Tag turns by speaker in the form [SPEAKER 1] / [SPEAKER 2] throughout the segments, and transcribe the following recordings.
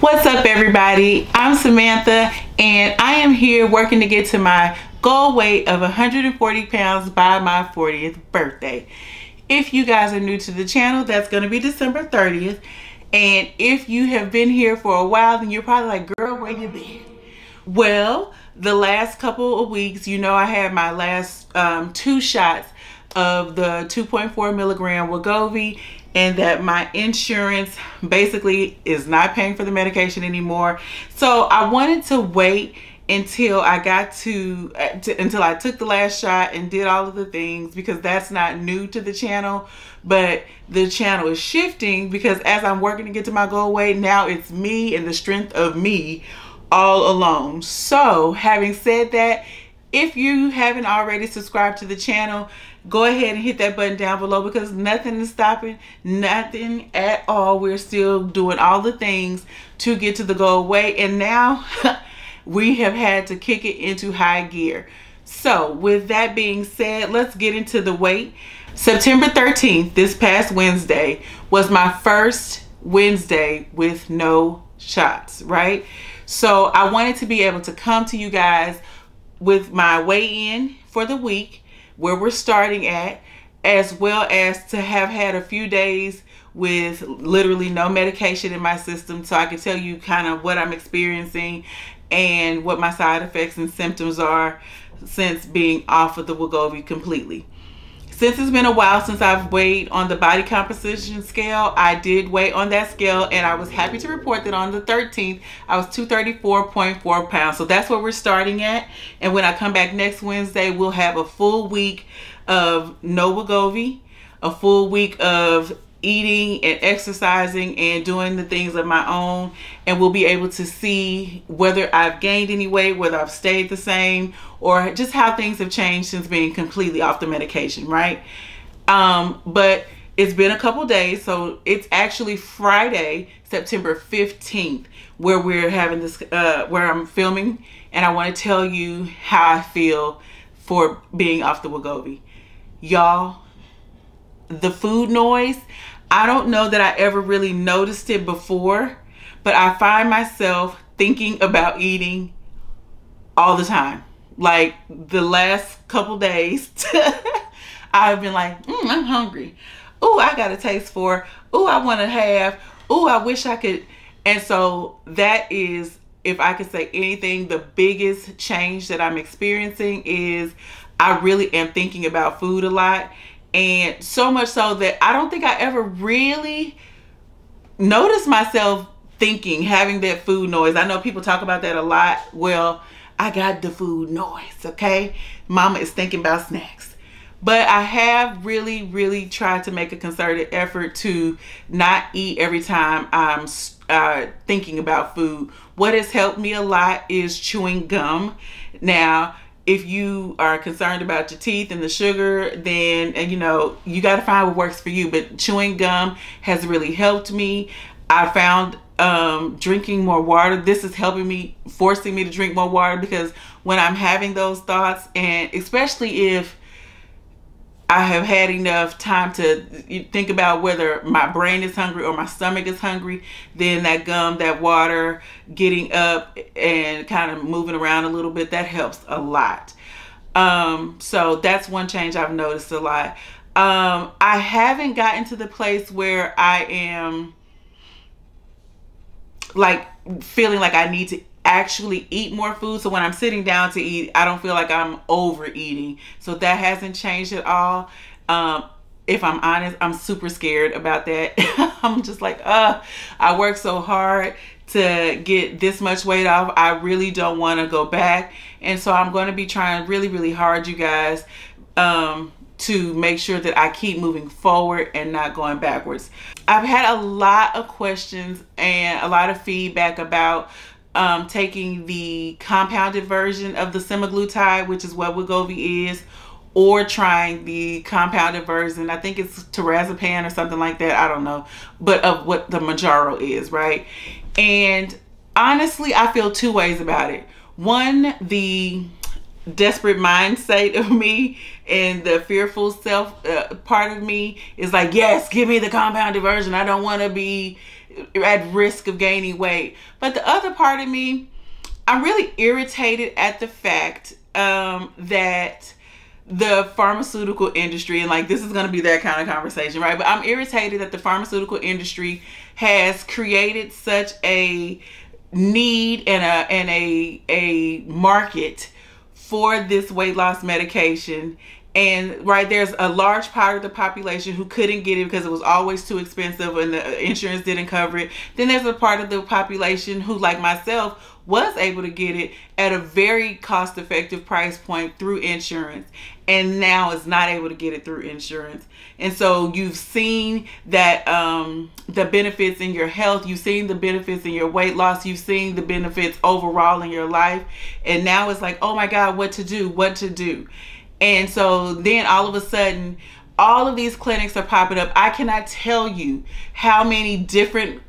[SPEAKER 1] What's up, everybody? I'm Samantha, and I am here working to get to my goal weight of 140 pounds by my 40th birthday. If you guys are new to the channel, that's going to be December 30th. And if you have been here for a while, then you're probably like, girl, where you been? Well, the last couple of weeks, you know, I had my last 2 shots of the 2.4 milligram Wegovy, and that my insurance basically is not paying for the medication anymore. So I wanted to wait until I got until I took the last shot and did all of the things, because that's not new to the channel, but the channel is shifting because as I'm working to get to my goal weight, now it's me and the strength of me all alone. So having said that, if you haven't already subscribed to the channel, go ahead and hit that button down below, because nothing is stopping, nothing at all. We're still doing all the things to get to the goal weight, and now we have had to kick it into high gear. So with that being said, let's get into the weight. September 13th, this past Wednesday, was my first Wednesday with no shots, right? So I wanted to be able to come to you guys with my weigh-in for the week, where we're starting at, as well as to have had a few days with literally no medication in my system, so I can tell you kind of what I'm experiencing and what my side effects and symptoms are since being off of the Wegovy completely. Since it's been a while since I've weighed on the body composition scale, I did weigh on that scale, and I was happy to report that on the 13th, I was 234.4 pounds. So that's where we're starting at. And when I come back next Wednesday, we'll have a full week of no Wegovy, a full week of eating and exercising and doing the things of my own, and we'll be able to see whether I've gained any weight, whether I've stayed the same, or just how things have changed since being completely off the medication, right? But it's been a couple days, so it's actually Friday, September 15th, where we're having this, where I'm filming, and I want to tell you how I feel for being off the Wegovy. Y'all, the food noise, I don't know that I ever really noticed it before, but I find myself thinking about eating all the time. Like the last couple days, I've been like, I'm hungry. Oh, I got a taste for, oh, I want to have, oh, I wish I could. And so that is, if I could say anything, the biggest change that I'm experiencing is I really am thinking about food a lot. And so much so that I don't think I ever really noticed myself having that food noise. I know people talk about that a lot. Well, I got the food noise, okay? Mama is thinking about snacks. But I have really tried to make a concerted effort to not eat every time I'm thinking about food. What has helped me a lot is chewing gum. Now, if you are concerned about your teeth and the sugar, then, you know, you got to find what works for you. But chewing gum has really helped me. I found drinking more water. This is helping me, forcing me to drink more water, because when I'm having those thoughts, and especially if I have had enough time to think about whether my brain is hungry or my stomach is hungry, then that gum, that water, getting up and kind of moving around a little bit, that helps a lot. So that's one change I've noticed a lot. I haven't gotten to the place where I am like feeling like I need to actually eat more food. So when I'm sitting down to eat, I don't feel like I'm overeating. So that hasn't changed at all. If I'm honest, I'm super scared about that. I'm just like, I worked so hard to get this much weight off. I really don't want to go back. And so I'm going to be trying really hard, you guys, to make sure that I keep moving forward and not going backwards. I've had a lot of questions and a lot of feedback about taking the compounded version of the semaglutide, which is what Wegovy is, or trying the compounded version. I think it's Tirazepam or something like that. I don't know, but of what the Mounjaro is, right? And honestly, I feel 2 ways about it. One, the desperate mindset of me and the fearful self part of me is like, yes, give me the compounded version. I don't want to be at risk of gaining weight. But the other part of me, I'm really irritated at the fact that the pharmaceutical industry, and like this is going to be that kind of conversation, right? But I'm irritated that the pharmaceutical industry has created such a need and a market for this weight loss medication. And right, there's a large part of the population who couldn't get it because it was always too expensive and the insurance didn't cover it. Then there's a part of the population who, like myself, was able to get it at a very cost-effective price point through insurance, and now is not able to get it through insurance. And so you've seen that the benefits in your health, you've seen the benefits in your weight loss, you've seen the benefits overall in your life, and now it's like, oh my God, what to do? And so then all of a sudden, all of these clinics are popping up. I cannot tell you how many different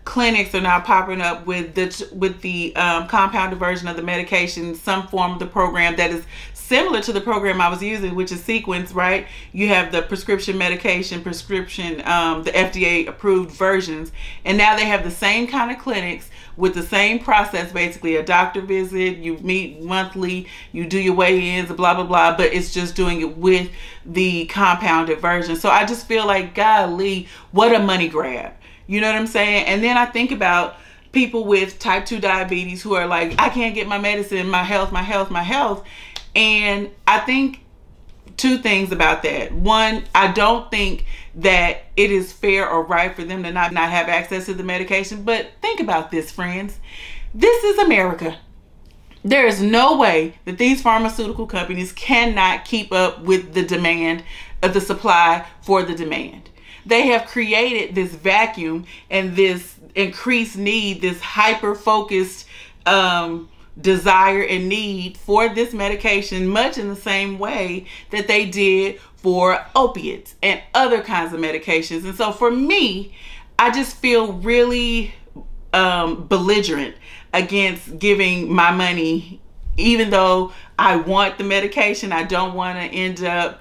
[SPEAKER 1] clinics are now popping up with the compounded version of the medication, some form of the program that is similar to the program I was using, which is Sequence, right? You have the prescription medication, the FDA approved versions, and now they have the same kind of clinics with the same process, basically a doctor visit, you meet monthly, you do your weigh-ins, blah, blah, blah, but it's just doing it with the compounded version. So I just feel like, golly, what a money grab. You know what I'm saying? And then I think about people with type 2 diabetes who are like, I can't get my medicine, my health. And I think two things about that. One, I don't think that it is fair or right for them to not have access to the medication. But think about this, friends. This is America. There is no way that these pharmaceutical companies cannot keep up with the demand of the supply for the demand. They have created this vacuum and this increased need, this hyper-focused desire and need for this medication, much in the same way that they did for opiates and other kinds of medications. And so for me, I just feel really belligerent against giving my money, even though I want the medication. I don't want to end up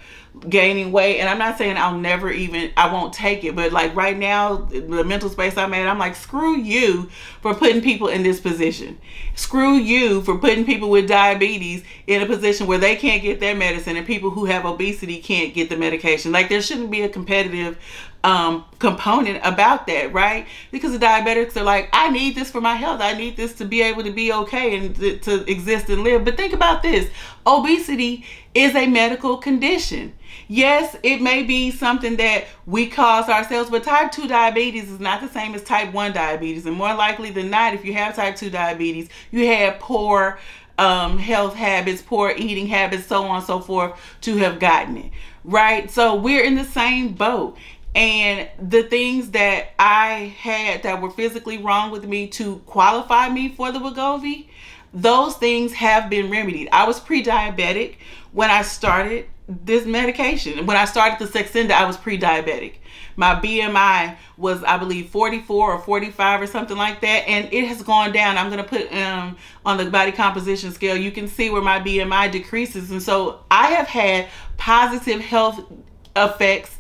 [SPEAKER 1] gaining weight. And I'm not saying I won't take it, but like right now, the mental space I'm at, I'm like, screw you for putting people in this position. Screw you for putting people with diabetes in a position where they can't get their medicine and people who have obesity can't get the medication. Like, there shouldn't be a competitive component about that, right? Because the diabetics are like, I need this for my health. I need this to be able to be okay and to exist and live. But think about this. Obesity is a medical condition. Yes, it may be something that we cause ourselves, but type 2 diabetes is not the same as type 1 diabetes. And more likely than not, if you have type 2 diabetes, you have poor health habits, poor eating habits, so on and so forth, to have gotten it, right? So we're in the same boat. And the things that I had that were physically wrong with me to qualify me for the Wegovy, those things have been remedied. I was pre-diabetic when I started this medication. When I started the Saxenda, I was pre-diabetic. My BMI was, I believe, 44 or 45 or something like that. And it has gone down. I'm going to put on the body composition scale. You can see where my BMI decreases. And so I have had positive health effects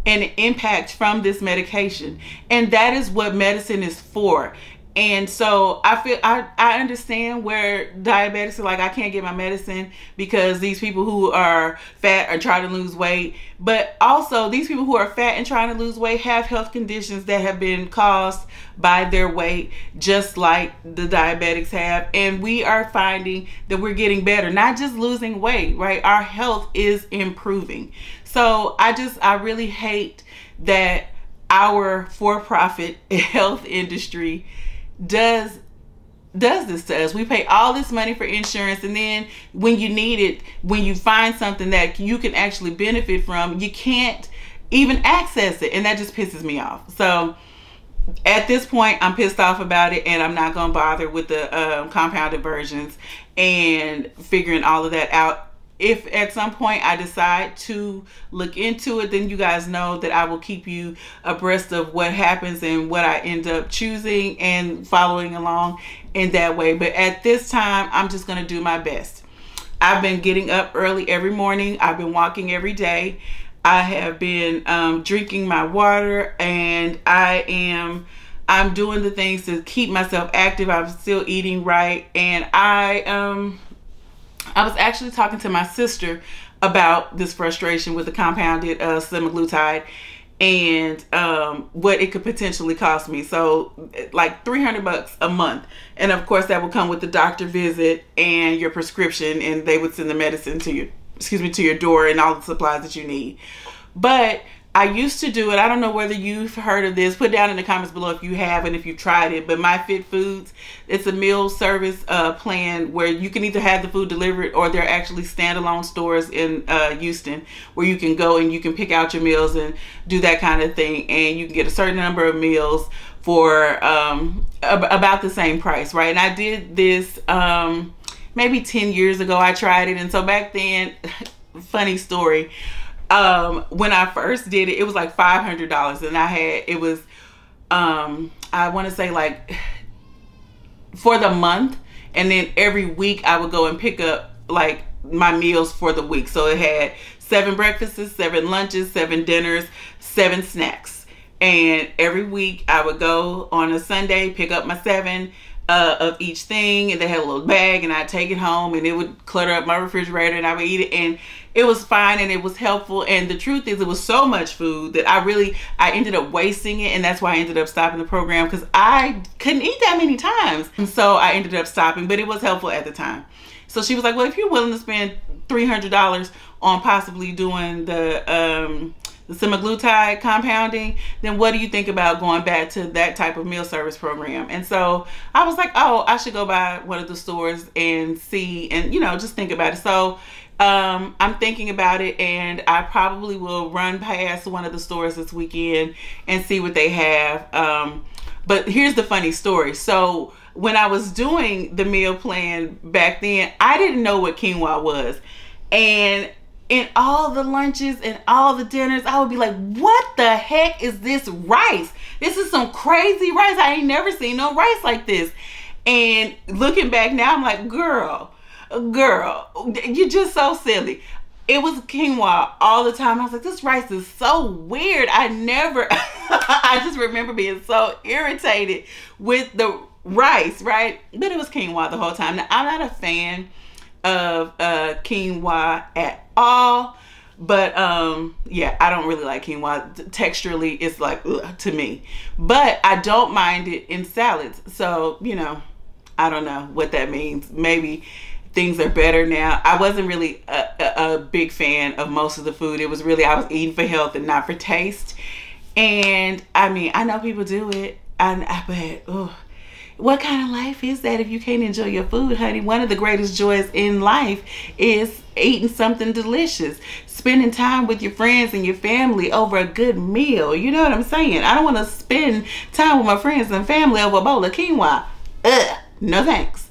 [SPEAKER 1] and impact from this medication. And that is what medicine is for. And so I understand where diabetics are like, I can't get my medicine because these people who are fat are trying to lose weight. But also, these people who are fat and trying to lose weight have health conditions that have been caused by their weight, just like the diabetics have. And we are finding that we're getting better, not just losing weight, right? Our health is improving. So I really hate that our for-profit health industry does this to us. We pay all this money for insurance, and then when you need it, when you find something that you can actually benefit from, you can't even access it, and that just pisses me off. So at this point, I'm pissed off about it, and I'm not going to bother with the compounded versions and figuring all of that out. If at some point I decide to look into it, then you guys know that I will keep you abreast of what happens and what I end up choosing and following along in that way. But at this time, I'm just going to do my best. I've been getting up early every morning. I've been walking every day. I have been drinking my water, and I'm doing the things to keep myself active. I'm still eating right, and I was actually talking to my sister about this frustration with the compounded semaglutide and what it could potentially cost me. So like $300 a month, and of course that will come with the doctor visit and your prescription, and they would send the medicine to you, to your door, and all the supplies that you need. But I used to do it. I don't know whether you've heard of this. Put down in the comments below if you have and if you've tried it. But My Fit Foods, it's a meal service plan where you can either have the food delivered, or they're actually standalone stores in Houston where you can go and you can pick out your meals and do that kind of thing. And you can get a certain number of meals for about the same price, right? And I did this maybe 10 years ago. I tried it. And so back then, funny story, when I first did it, it was like $500, and it was I want to say like for the month, and then every week I would go and pick up like my meals for the week. So it had 7 breakfasts, 7 lunches, 7 dinners, 7 snacks, and every week I would go on a Sunday, pick up my 7 of each thing, and they had a little bag, and I'd take it home, and it would clutter up my refrigerator, and I would eat it, and it was fine, and it was helpful. And the truth is, it was so much food that I ended up wasting it, and that's why I ended up stopping the program, because I couldn't eat that many times, and so I ended up stopping. But it was helpful at the time. So she was like, well, if you're willing to spend $300 on possibly doing the semaglutide compounding, then what do you think about going back to that type of meal service program? And so I was like, oh, I should go by one of the stores and see, and just think about it. So I'm thinking about it, and I probably will run past one of the stores this weekend and see what they have. But here's the funny story. So when I was doing the meal plan back then, I didn't know what quinoa was. And in all the lunches and all the dinners, I would be like, what the heck is this rice? This is some crazy rice. I ain't never seen no rice like this. And looking back now, I'm like, girl, you're just so silly. It was quinoa all the time. I was like, this rice is so weird. I just remember being so irritated with the rice, right? But it was quinoa the whole time. Now, I'm not a fan of quinoa at all, but yeah, I don't really like quinoa. Texturally, it's like ugh, to me, but I don't mind it in salads. So I don't know what that means. Maybe things are better now. I wasn't really a big fan of most of the food. It was really, I was eating for health and not for taste. And I mean, I know people do it, but oh, what kind of life is that if you can't enjoy your food, honey? One of the greatest joys in life is eating something delicious, spending time with your friends and your family over a good meal. You know what I'm saying? I don't want to spend time with my friends and family over a bowl of quinoa. Ugh, no thanks.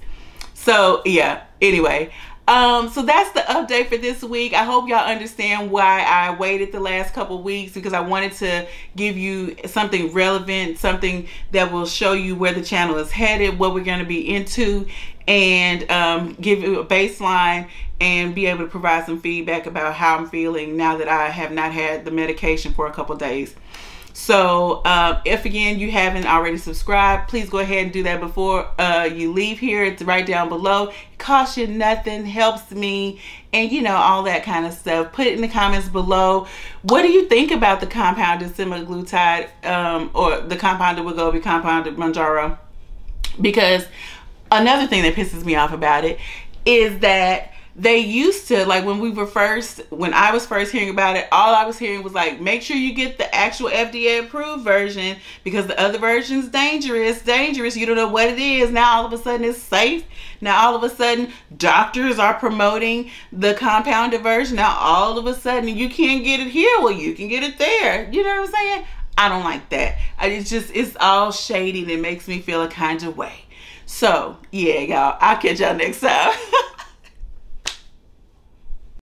[SPEAKER 1] So yeah, anyway, so that's the update for this week. I hope y'all understand why I waited the last couple weeks, because I wanted to give you something relevant, something that will show you where the channel is headed, what we're going to be into, and give you a baseline and be able to provide some feedback about how I'm feeling now that I have not had the medication for a couple days. So if again you haven't already subscribed, please go ahead and do that before you leave here. It's right down below. It costs you nothing, helps me, and all that kind of stuff. Put it in the comments below. What do you think about the compounded semaglutide or the compounded Wegovy, compounded Mounjaro? Because another thing that pisses me off about it is that they used to, like when I was first hearing about it, all I was hearing was like, make sure you get the actual FDA approved version, because the other version's dangerous. You don't know what it is. Now all of a sudden it's safe. Now all of a sudden doctors are promoting the compounded version. Now all of a sudden you can't get it here. Well, you can get it there. You know what I'm saying? I don't like that. It's all shady, and it makes me feel a kind of way. So yeah, y'all, I'll catch y'all next time.